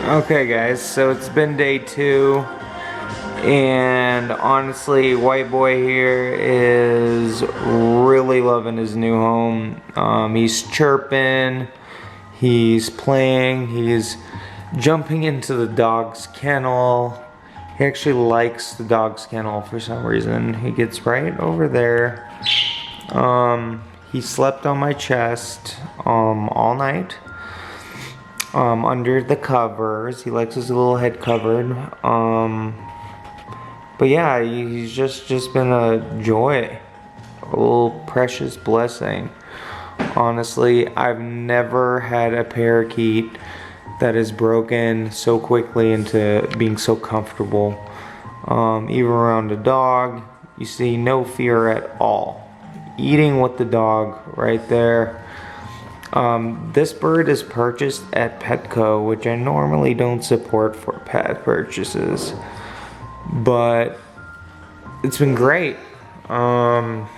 Okay guys, so it's been day 2, and honestly, white boy here is really loving his new home. He's chirping, he's playing, he's jumping into the dog's kennel. He actually likes the dog's kennel for some reason. He gets right over there. He slept on my chest all night. Under the covers. He likes his little head covered. But yeah, he's just been a joy. A little precious blessing. Honestly, I've never had a parakeet that is broken so quickly into being so comfortable. Even around a dog, you see no fear at all. Eating with the dog right there. This bird is purchased at Petco, which I normally don't support for pet purchases, but it's been great. I've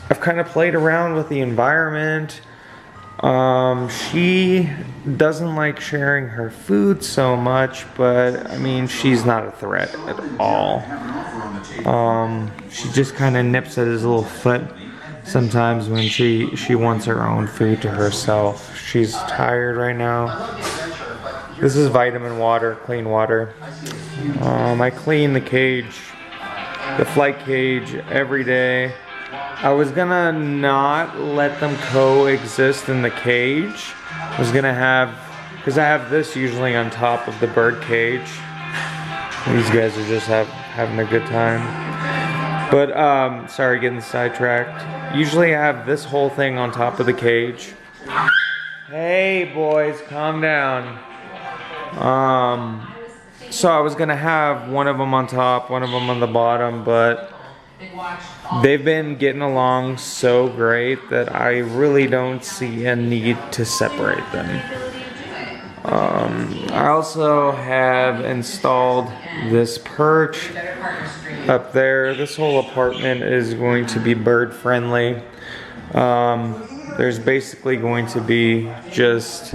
kind of played around with the environment. She doesn't like sharing her food so much, but I mean, she's not a threat at all. She just kind of nips at his little foot sometimes when she wants her own food to herself. She's tired right now. This is vitamin water, clean water. I clean the cage, the flight cage, every day. I was gonna not let them coexist in the cage. I was gonna have, because I have this usually on top of the bird cage. These guys are just having a good time. But, sorry, getting sidetracked. Usually I have this whole thing on top of the cage. Hey, boys, calm down. So I was gonna have one of them on top, one of them on the bottom, but they've been getting along so great that I really don't see a need to separate them. I also have installed this perch up there. This whole apartment is going to be bird friendly. There's basically going to be just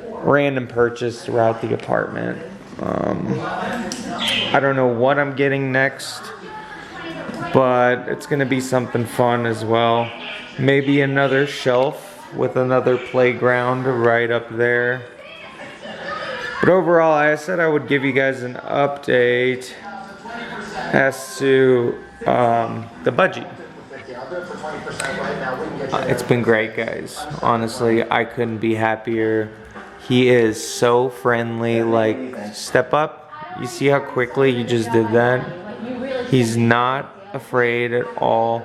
random perches throughout the apartment. I don't know what I'm getting next, but it's going to be something fun as well. Maybe another shelf with another playground right up there. But overall, I said I would give you guys an update as to the budgie. It's been great, guys. Honestly, I couldn't be happier. He is so friendly. Like, step up. You see how quickly he just did that? He's not afraid at all.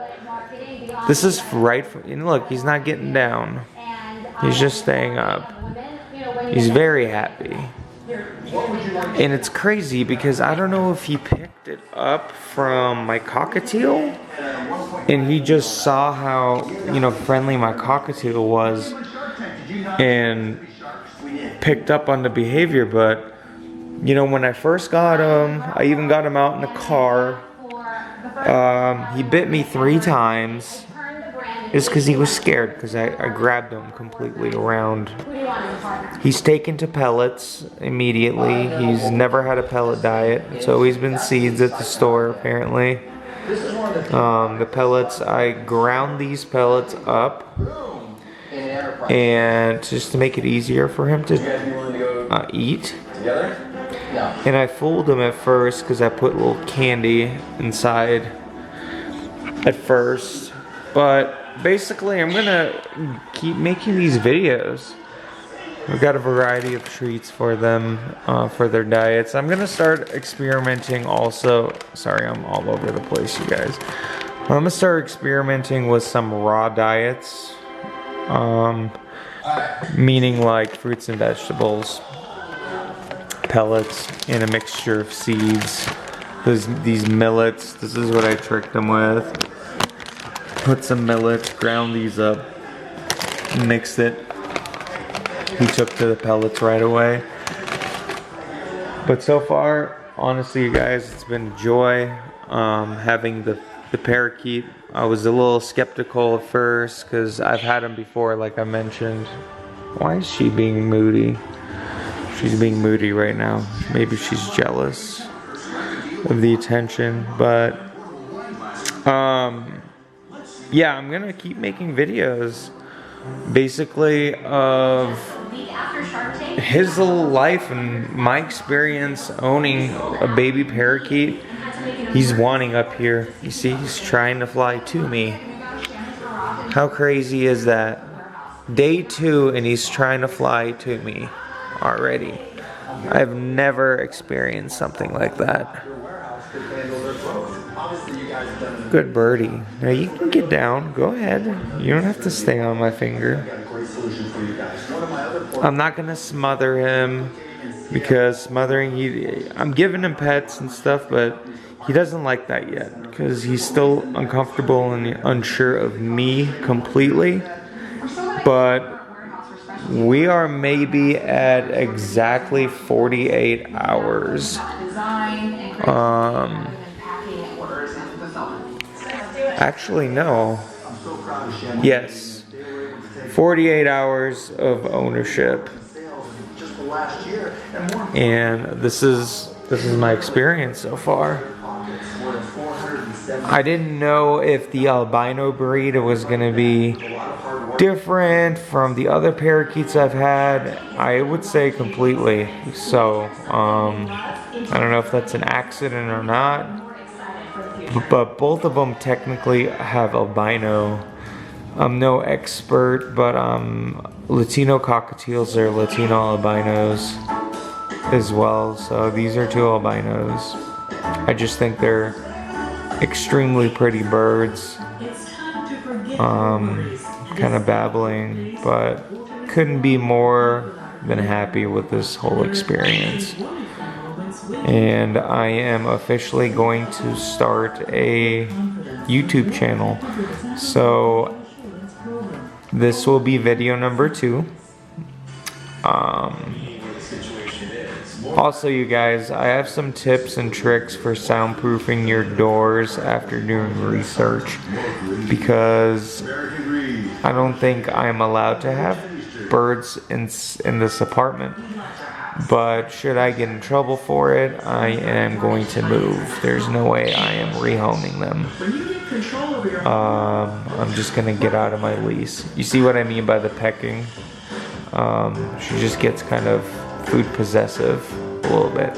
This is right for, and look, he's not getting down. He's just staying up. He's very happy. And it's crazy because I don't know if he picked it up from my cockatiel and he just saw how, friendly my cockatiel was and picked up on the behavior. But, when I first got him, I even got him out in the car. He bit me 3 times. It's because he was scared because I grabbed him completely around. He's taken to pellets immediately. He's never had a pellet diet. It's always been seeds at the store apparently. The pellets, I ground these pellets up and just to make it easier for him to eat. And I fooled him at first because I put a little candy inside at first. But basically, I'm gonna keep making these videos. We've got a variety of treats for them, for their diets. I'm gonna start experimenting also. Sorry, I'm all over the place, you guys. I'm gonna start experimenting with some raw diets. Meaning like fruits and vegetables, pellets, and a mixture of seeds. These millets, this is what I tricked them with. Put some millets, ground these up, mixed it. He took to the pellets right away. But so far, honestly, you guys, it's been a joy having the parakeet. I was a little skeptical at first because I've had him before, like I mentioned. Why is she being moody? She's being moody right now. Maybe she's jealous of the attention, but yeah, I'm gonna keep making videos basically of his little life and my experience owning a baby parakeet. He's wanting up here. You see, he's trying to fly to me. How crazy is that? Day 2 and he's trying to fly to me already. I've never experienced something like that. Good birdie. Now you can get down. Go ahead. You don't have to stay on my finger. I'm not gonna smother him because smothering, I'm giving him pets and stuff, but he doesn't like that yet because he's still uncomfortable and unsure of me completely. But we are maybe at exactly 48 hours. Actually, no. Yes. 48 hours of ownership. And this is my experience so far. I didn't know if the albino breed was going to be different from the other parakeets I've had. I would say completely. So, I don't know if that's an accident or not. But both of them technically have albino. I'm no expert, but Latino cockatiels are Latino albinos as well. So these are 2 albinos. I just think they're extremely pretty birds. Kind of babbling, but couldn't be more than happy with this whole experience. And I am officially going to start a YouTube channel. So this will be video number 2. Also, you guys, I have some tips and tricks for soundproofing your doors after doing research, because I don't think I'm allowed to have birds in this apartment. But should I get in trouble for it, I am going to move. There's no way I am rehoming them. I'm just going to get out of my lease. You see what I mean by the pecking? She just gets kind of food possessive a little bit.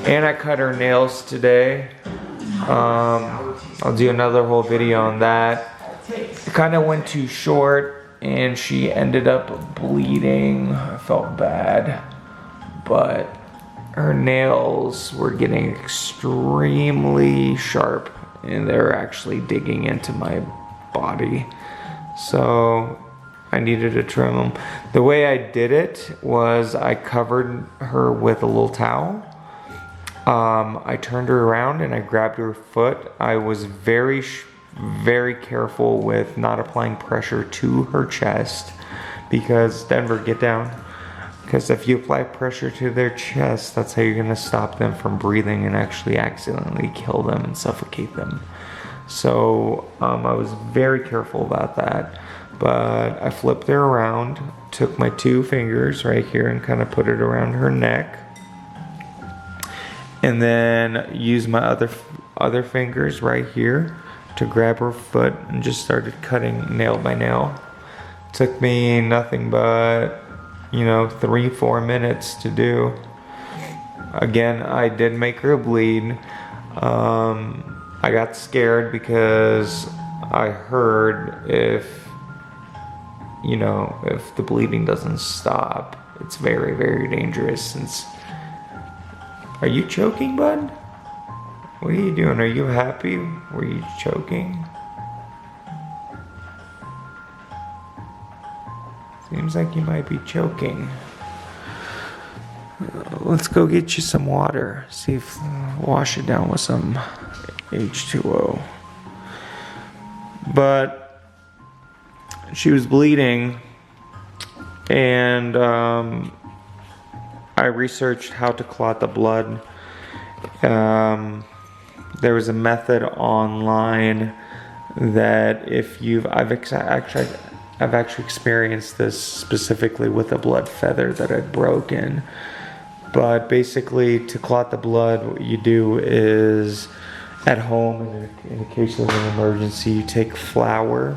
And I cut her nails today. I'll do another whole video on that. It kind of went too short and she ended up bleeding. I felt bad. But her nails were getting extremely sharp and they were actually digging into my body. So I needed to trim them. The way I did it was I covered her with a little towel. I turned her around and I grabbed her foot. I was very careful with not applying pressure to her chest, because Denver, get down. Because if you apply pressure to their chest, that's how you're going to stop them from breathing and actually accidentally kill them and suffocate them. So I was very careful about that. But I flipped her around, took my 2 fingers right here and kind of put it around her neck. And then used my other fingers right here to grab her foot and just started cutting nail by nail. Took me nothing but 3-4 minutes to do. Again, I did make her bleed. I got scared because I heard if the bleeding doesn't stop, it's very, very dangerous. Are you choking, bud? What are you doing? Are you happy? Were you choking? Seems like you might be choking. Let's go get you some water. See if wash it down with some H2O. But she was bleeding, and I researched how to clot the blood. There was a method online that if you've I've actually experienced this specifically with a blood feather that I'd broken. But basically, to clot the blood, what you do is, at home, in a case of an emergency, you take flour.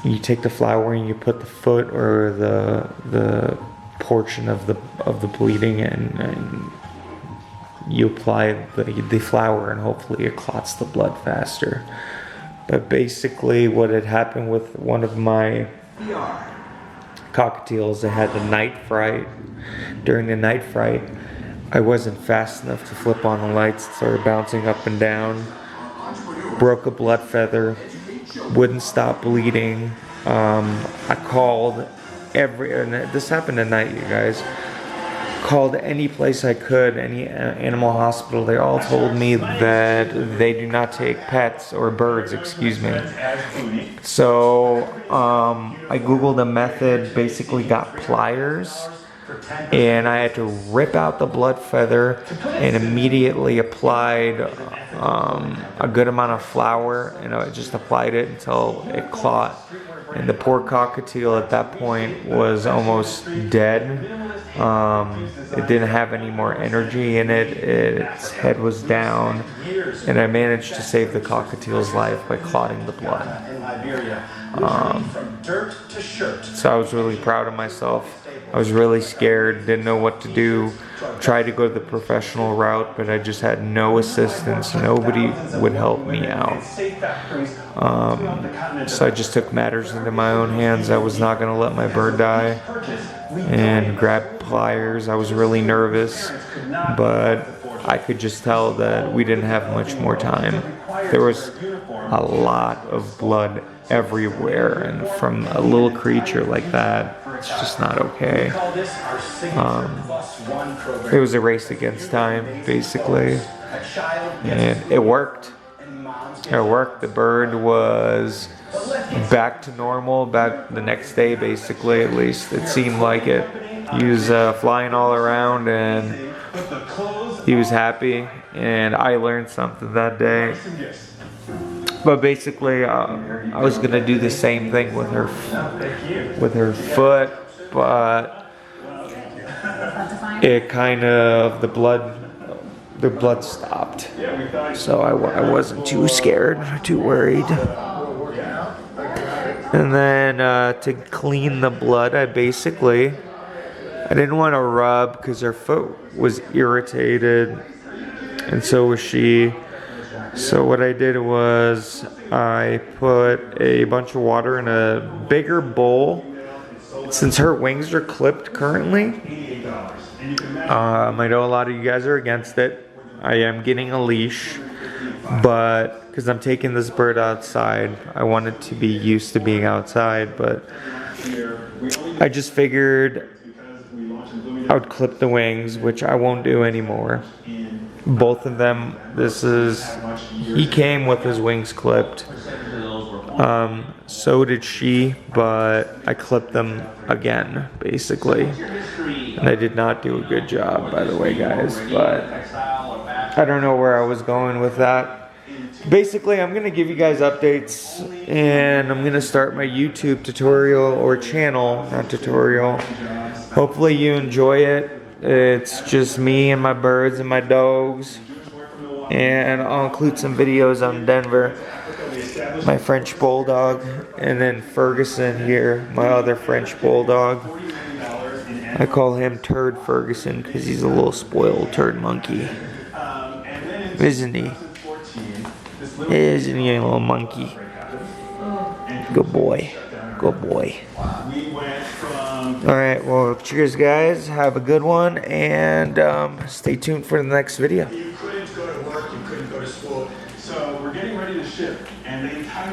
You take the flour and you put the foot or the portion of the bleeding, and you apply the flour, and hopefully it clots the blood faster. But basically, what had happened with one of my cockatiels, I had the night fright. During the night fright, I wasn't fast enough to flip on the lights. It started bouncing up and down. Broke a blood feather. Wouldn't stop bleeding. I called and this happened at night, you guys. Called any place I could, any animal hospital. They all told me that they do not take pets or birds, excuse me. So I googled a method, basically got pliers, and I had to rip out the blood feather and immediately applied a good amount of flour, and I just applied it until it clot. And the poor cockatiel at that point was almost dead. It didn't have any more energy in it. Its head was down, and I managed to save the cockatiel's life by clotting the blood. So I was really proud of myself. I was really scared, didn't know what to do. Tried to go the professional route, but I just had no assistance. Nobody would help me out. So I just took matters into my own hands. I was not going to let my bird die, and grabbed pliers. I was really nervous, but I could just tell that we didn't have much more time. There was a lot of blood everywhere, and from a little creature like that, it's just not okay. It was a race against time, basically, and it worked. It worked. The bird was back to normal, back the next day, basically, at least. It seemed like it. He was flying all around, and he was happy, and I learned something that day. But basically, I was gonna do the same thing with her foot, but it kind of the blood stopped. So I wasn't too scared, too worried. And then to clean the blood, I didn't want to rub because her foot was irritated, and so was she. So what I did was I put a bunch of water in a bigger bowl. Since her wings are clipped currently, I know a lot of you guys are against it. I am getting a leash, but because I'm taking this bird outside, I want it to be used to being outside, but I just figured I would clip the wings, which I won't do anymore. Both of them, he came with his wings clipped. So did she, but I clipped them again, basically. And I did not do a good job, by the way, guys, but I don't know where I was going with that. Basically, I'm going to give you guys updates, and I'm going to start my YouTube tutorial, or channel, not tutorial. Hopefully you enjoy it. It's just me and my birds and my dogs, and I'll include some videos on Denver, my French bulldog, and then Ferguson here, my other French bulldog. I call him Turd Ferguson because he's a little spoiled turd monkey, isn't he? Isn't he a little monkey? Good boy, good boy. Alright, well, cheers guys, have a good one, and stay tuned for the next video. You couldn't go to work, you couldn't go to school, so we're getting ready to ship, and the entire